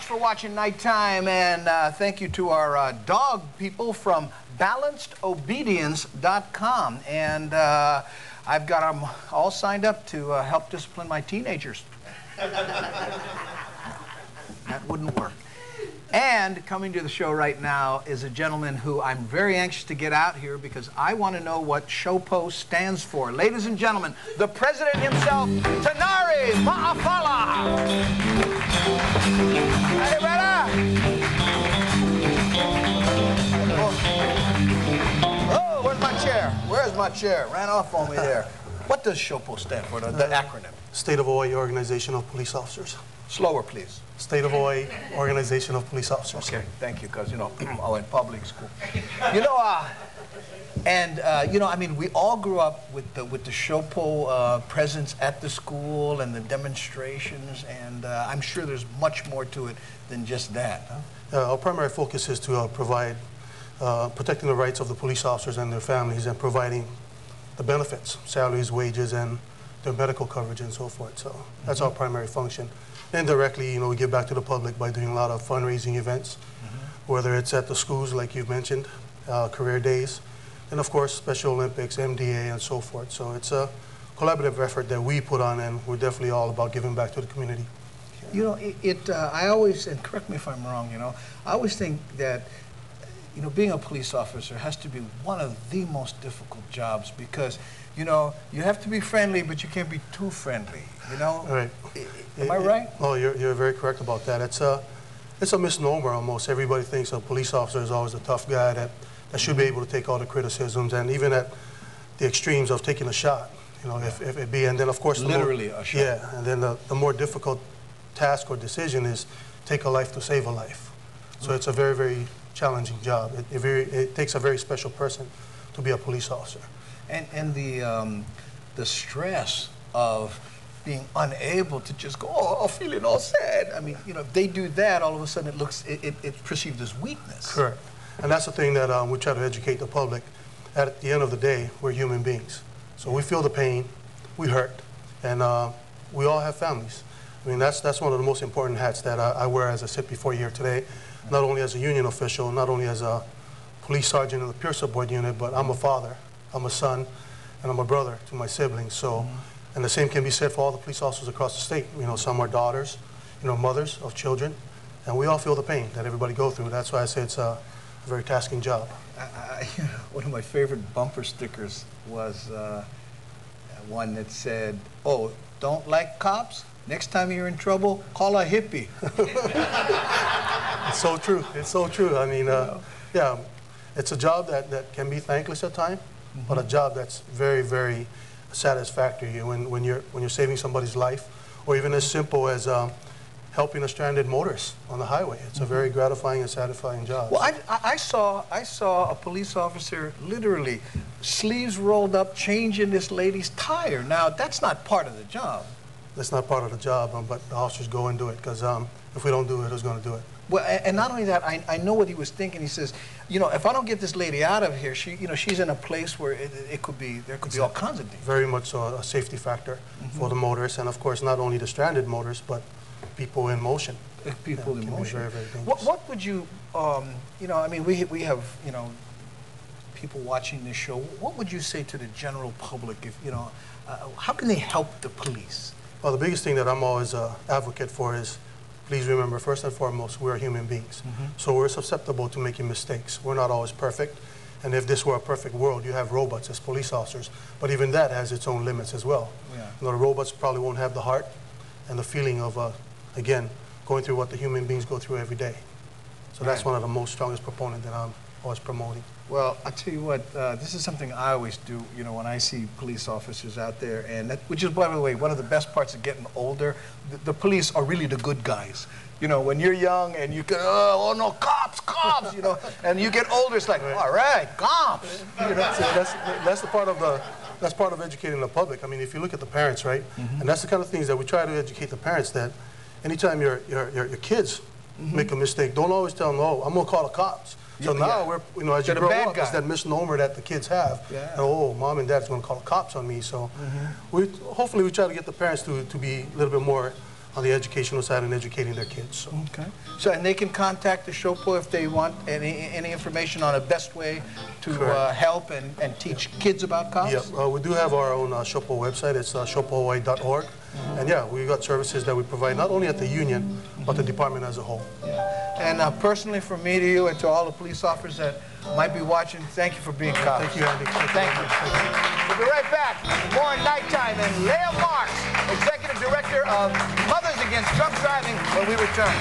much for watching Nighttime, and thank you to our dog people from balancedobedience.com. And I've got them all signed up to help discipline my teenagers. That wouldn't work. And coming to the show right now is a gentleman who I'm very anxious to get out here because I want to know what SHOPO stands for. Ladies and gentlemen, the president himself, Tanari Ma'afala. Hey, brother. Oh, where's my chair? Where's my chair? Ran off on me there. What does SHOPO stand for, the acronym? State of Hawaii Organization of Police Officers. Slower, please. State of Hawaii Organization of Police Officers. Okay, thank you, because, you know, I went public school. You know, you know, I mean, we all grew up with the SHOPO presence at the school and the demonstrations, and I'm sure there's much more to it than just that. Huh? Our primary focus is to provide, protecting the rights of the police officers and their families and providing the benefits, salaries, wages, and their medical coverage and so forth. So that's our primary function. Indirectly, you know, we give back to the public by doing a lot of fundraising events, whether it's at the schools, like you've mentioned, career days, and of course, Special Olympics, MDA, and so forth. So it's a collaborative effort that we put on, and we're definitely all about giving back to the community. You know, I always, and correct me if I'm wrong, you know, I always think that, you know, being a police officer has to be one of the most difficult jobs because, you know, you have to be friendly, but you can't be too friendly, you know? Right. Am I right? Oh, you're very correct about that. It's a misnomer almost. Everybody thinks a police officer is always a tough guy that should be able to take all the criticisms, and even at the extremes of taking a shot, you know, if it be, and then of course literally a shot. Yeah, and then the more difficult task or decision is take a life to save a life. So it's a very, very challenging job. It takes a very special person to be a police officer. And the stress of being unable to just go, oh, feeling all sad. I mean, you know, if they do that, all of a sudden it's perceived as weakness. Correct. And that's the thing that we try to educate the public. At the end of the day, we're human beings. So we feel the pain, we hurt, and we all have families. I mean, that's one of the most important hats that I wear as I sit before you here today, not only as a union official, not only as a police sergeant in the Pure Support Unit, but I'm a father, I'm a son, and I'm a brother to my siblings. So, and the same can be said for all the police officers across the state. You know, some are daughters, you know, mothers of children, and we all feel the pain that everybody go through. That's why I say it's a very tasking job. One of my favorite bumper stickers was one that said, oh, don't like cops? Next time you're in trouble, call a hippie. It's so true. It's so true. I mean, yeah, it's a job that can be thankless at times, but a job that's very, very satisfactory when you're saving somebody's life, or even as simple as helping a stranded motorist on the highway. It's a very gratifying and satisfying job. Well, I saw a police officer literally sleeves rolled up changing this lady's tire. Now, that's not part of the job. That's not part of the job, but the officers go and do it, because if we don't do it, who's going to do it? Well, and not only that, I know what he was thinking. He says, you know, if I don't get this lady out of here, you know, she's in a place where there could be all kinds of things. Very much so a safety factor for the motorists, and of course, not only the stranded motorists, but people in motion. People in motion. Very, very dangerous. What would you, you know, I mean, we have, you know, people watching this show. What would you say to the general public if, you know, how can they help the police? Well, the biggest thing that I'm always an advocate for is, please remember, first and foremost, we're human beings. So we're susceptible to making mistakes. We're not always perfect. And if this were a perfect world, you have robots as police officers. But even that has its own limits as well. Yeah. You know, the robots probably won't have the heart and the feeling of, again, going through what the human beings go through every day. So that's one of the most strongest proponents that I'm always promoting. Well, I tell you what, this is something I always do, you know, when I see police officers out there, and which is, by the way, one of the best parts of getting older. The police are really the good guys. You know, when you're young and you can, oh no, cops, you know, and you get older, it's like, all right, cops. You know, so that's part of educating the public. I mean, if you look at the parents, right, and that's the kind of things that we try to educate the parents, that anytime your kids make a mistake, don't always tell them, oh, I'm gonna call the cops. So now we're, you know, as you grow up, it's that misnomer that the kids have. Yeah. And, oh, mom and dad's going to call the cops on me. So hopefully we try to get the parents to be a little bit more on the educational side and educating their kids. So. Okay. So, and they can contact the Shopo if they want any information on the best way to help and teach kids about cops? Yeah, we do have our own Shopo website. It's shopohawaii.org. And yeah, we got services that we provide not only at the union, but the department as a whole. And personally, from me to you and to all the police officers that might be watching, thank you for being cops. Thank you, Andy. Thank you. We'll be right back. More Nighttime and Leah Marks, Executive Director of Mothers Against Drunk Driving, when we return.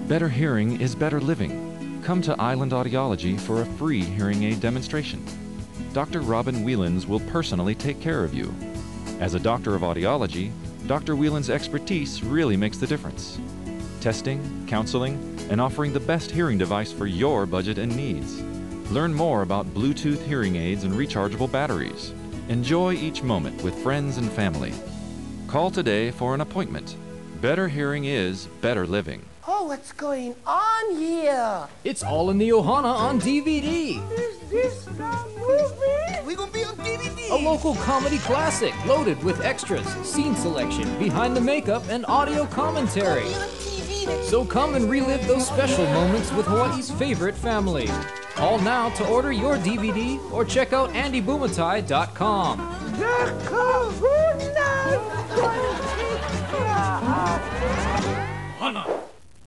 Better hearing is better living. Come to Island Audiology for a free hearing aid demonstration. Dr. Robin Whelans will personally take care of you. As a doctor of audiology, Dr. Whelans' expertise really makes the difference. Testing, counseling, and offering the best hearing device for your budget and needs. Learn more about Bluetooth hearing aids and rechargeable batteries. Enjoy each moment with friends and family. Call today for an appointment. Better hearing is better living. Oh, what's going on here? It's all in the Ohana on DVD. Is this the movie? We gonna be on DVD. A local comedy classic loaded with extras, scene selection, behind the makeup, and audio commentary. So come and relive those special moments with Hawaii's favorite family. Call now to order your DVD or check out andybumatai.com. The Kahuna will take care of us. Hana.